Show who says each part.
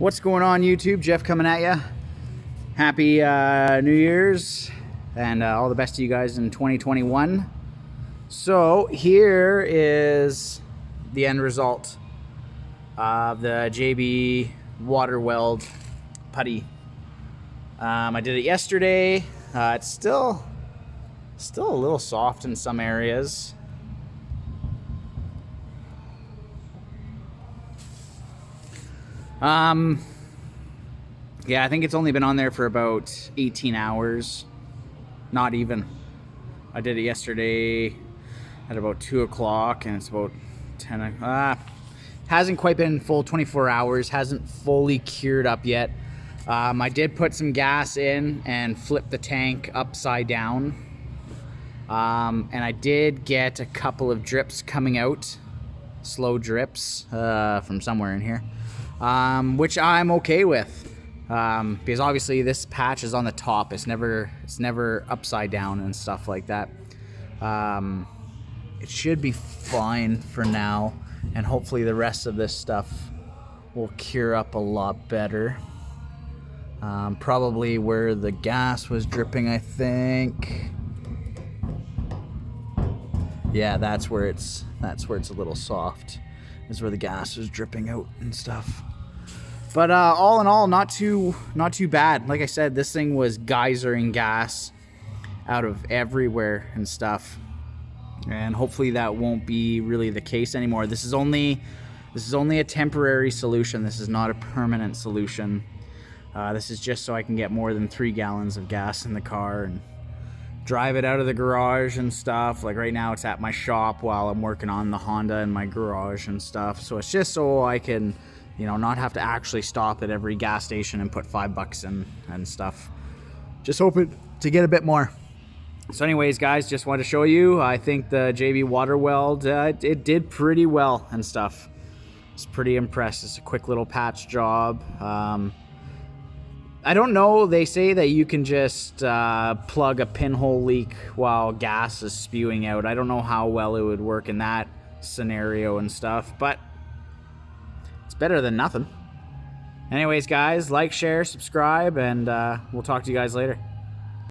Speaker 1: What's going on, YouTube? Jeff coming at you. Happy New Year's and all the best to you guys in 2021. So here is the end result of the JB water weld putty. I did it yesterday. It's still a little soft in some areas. Yeah, I think it's only been on there for about 18 hours. Not even. I did it yesterday at about 2 o'clock and it's about 10. Hasn't quite been full 24 hours. Hasn't fully cured up yet. I did put some gas in and flip the tank upside down. And I did get a couple of drips coming out. Slow drips from somewhere in here. Which I'm okay with. Because obviously this patch is on the top. It's never upside down and stuff like that. It should be fine for now, and hopefully the rest of this stuff will cure up a lot better. Probably where the gas was dripping, I think. Yeah, that's where it's a little soft. Is where the gas is dripping out and stuff. But all in all, not too bad. Like I said, this thing was geysering gas out of everywhere and stuff. And hopefully that won't be really the case anymore. This is only a temporary solution. This is not a permanent solution. This is just so I can get more than 3 gallons of gas in the car and drive it out of the garage and stuff. Like right now it's at my shop while I'm working on the Honda in my garage and stuff. So it's just so I can, you know, not have to actually stop at every gas station and put $5 in and stuff. Just hoping to get a bit more. So anyways, guys, just wanted to show you. I think the JB water weld, it did pretty well and stuff. It's pretty impressed. It's a quick little patch job. I don't know. They say that you can just plug a pinhole leak while gas is spewing out. I don't know how well it would work in that scenario and stuff, but it's better than nothing. Anyways, guys, like, share, subscribe, and we'll talk to you guys later.